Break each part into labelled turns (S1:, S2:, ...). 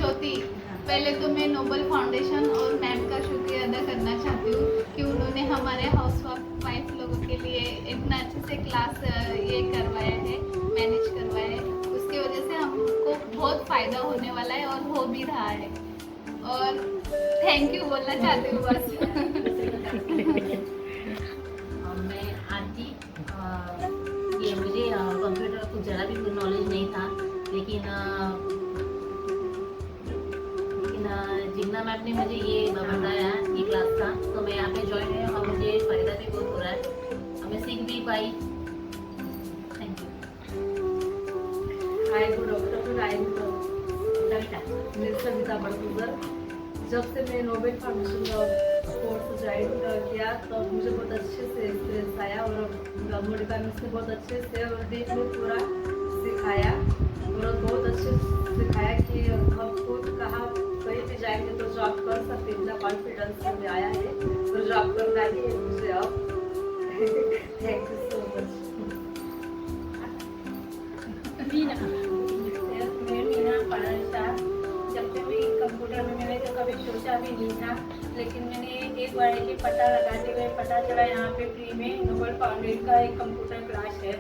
S1: ज्योति, पहले तो मैं नोबल फाउंडेशन और मैम का शुक्रिया अदा करना चाहती हूँ कि उन्होंने हमारे हाउस वाइफ लोगों के लिए इतना अच्छे से क्लास ये करवाया है, मैनेज करवाया है। उसकी वजह से हमको बहुत फ़ायदा होने वाला है और हो भी रहा है। और थैंक यू बोलना चाहती हूँ बस।
S2: मैं आरती, ये मुझे कंप्यूटर कुछ ज़रा भी नॉलेज नहीं था, लेकिन जिग्ना मैम ने मुझे ये बताया ये क्लास का, तो मैं यहाँ पे ज्वाइन है और मुझे फ़ायदा भी बहुत हो रहा है, मैं सीख भी पाई। Thank you.
S3: Hi, good afternoon. I am Savita Badgujar. जब से मैं नोबेल फाउंडेशन का कोर्स ज्वाइन किया तो मुझे बहुत अच्छे से एक्सपीरियंस आया और मोनिका ने उसने बहुत अच्छे से और डीप में पूरा सिखाया और बहुत अच्छे से सिखाया कि हम खुद कहाँ कहीं भी जाएंगे तो जॉब कर सकते हैं। इतना कॉन्फिडेंस में आया है तो जॉब करना ही है मुझे अब। Thank you so much.
S4: मैं मीना पारसा। जब से भी कंप्यूटर में मैंने तो कभी सोचा भी नहीं था, लेकिन मैंने एक बार के पता लगाते हुए पता चला यहाँ पे फ्री में नोबल फाउंडेशन का एक कंप्यूटर क्लास है।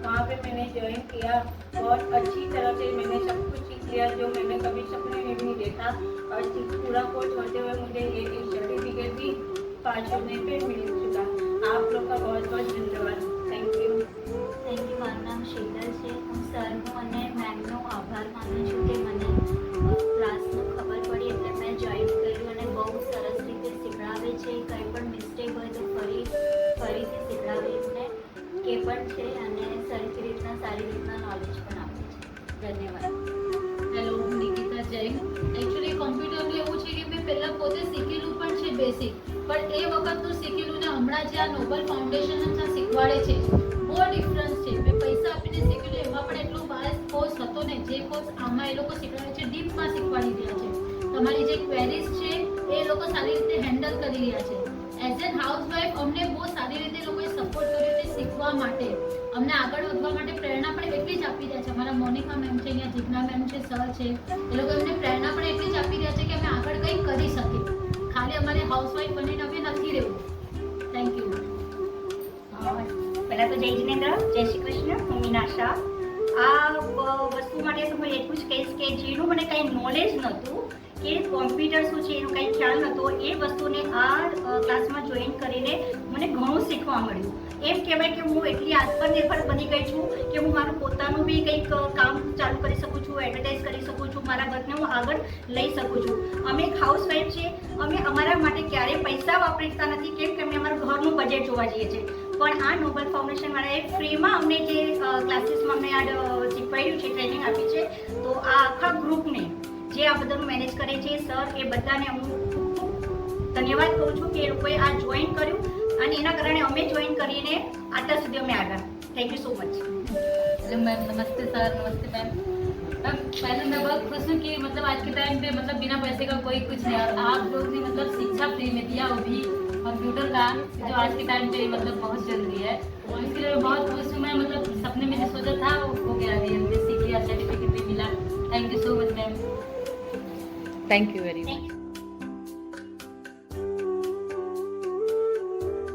S4: वहाँ पे मैंने ज्वाइन किया। बहुत अच्छी तरह से मैंने सब कुछ सीख लिया जो मैंने कभी सपने में भी नहीं देखा, और पूरा कोर्स होते हुए मुझे एक सर्टिफिकेट भी 5 महीने पे मिल चुका। आप लोग का बहुत बहुत धन्यवाद। Thank you.
S5: મારું નામ શીતલ છે। હું સરનો અને મેમનો આભાર માનું છું કે મને ક્લાસનું ખબર પડી એટલે મેં જોઈન કર્યું અને બહુ સરસ રીતે શીખવાડે છે। કંઈ પણ મિસ્ટેક હોય તો ફરીથી શીખવાડે એટલે કે પણ છે અને સરખી રીતના સારી રીતના નોલેજ પણ આપે છે। ધન્યવાદ।
S2: હેલો, હું નિકિતા જૈન। એકચ્યુઅલી કોમ્પ્યુટરનું એવું છે કે મેં પહેલાં પોતે શીખેલું પણ છે બેસિક, પણ એ વખતનું શીખેલું ને હમણાં જે આ નોબલ ફાઉન્ડેશન શીખવાડે છે બહુ ડિફરન્સ છે। મેં પૈસા આપીને શીખેલું એમાં પણ એટલો બાય કોર્સ હતો ને, જે કોર્સ આમાં એ લોકો શીખવાડે છે ડીપમાં શીખવાડી રહ્યા છે। તમારી જે ક્વેરીઝ છે એ લોકો સારી રીતે હેન્ડલ કરી રહ્યા છે। એઝ એન હાઉસવાઈફ અમને બહુ સારી રીતે એ લોકોએ સપોર્ટ કર્યો છે શીખવા માટે, અમને આગળ વધવા માટે પ્રેરણા પણ એટલી જ આપી રહ્યા છે। અમારા મોનિકા મેમ છે, અહીંયા જીજ્ઞા મેમ છે, સર છે, એ લોકો અમને પ્રેરણા પણ એટલી જ આપી રહ્યા છે કે અમે આગળ કંઈક કરી શકીએ, ખાલી અમારે હાઉસવાઈફ બનીને અમે નથી રહેવું। Thank you.
S6: પહેલાં તો જય જિનેન્દ્ર, જય શ્રી કૃષ્ણ। હું મીનાશા। આ વસ્તુ માટે તો હું એટલું જ કહીશ કે જેનું મને કંઈ નોલેજ નહોતું કે કોમ્પ્યુટર શું છે એનો કંઈ ખ્યાલ નહોતો, એ વસ્તુને આ ક્લાસમાં જોઈન કરીને મને ઘણું શીખવા મળ્યું। એમ કહેવાય કે હું એટલી આત્મનિર્ભર બની ગઈ છું કે હું મારું પોતાનું બી કંઈક કામ ચાલુ કરી શકું છું, એડવર્ટાઇઝ કરી શકું છું, મારા ઘરને હું આગળ લઈ શકું છું। અમે એક હાઉસવાઈફ છીએ, અમે અમારા માટે ક્યારેય પૈસા વાપરતા નથી, કેમ કે અમે અમારું ઘરનું બજેટ જોવા જઈએ છીએ। પણ આ નોબલ ફાઉન્ડેશનવાળાએ ફ્રીમાં અમને જે ક્લાસીસમાં અમને આ શીખવાડ્યું છે, ટ્રેનિંગ આપી છે, તો આ આખા ગ્રુપને જે આ બધાનું મેનેજ કરે છે સર, એ બધાને હું ધન્યવાદ કહું છું કે એ લોકોએ આ જોઈન કર્યું અને એના કારણે અમે જોઈન કરીને આટલા સુધી અમે આવ્યા। Thank you so much.
S2: Hello ma'am, नमस्ते सर, नमस्ते मैम। मैम पहले मैं बहुत खुश हूँ कि मतलब आज के टाइम पे मतलब बिना पैसे का कोई कुछ नहीं, और आप लोग ने मतलब शिक्षा फ्री में दिया, वो भी कंप्यूटर का, जो आज के टाइम पे मतलब बहुत जरूरी है। इसके लिए मैं बहुत खुश हूँ। मैं मतलब सपने में जो सोचा था वो हो गया, हमने सीख लिया, सर्टिफिकेट भी मिला। Thank you so much ma'am.
S7: Thank you very much.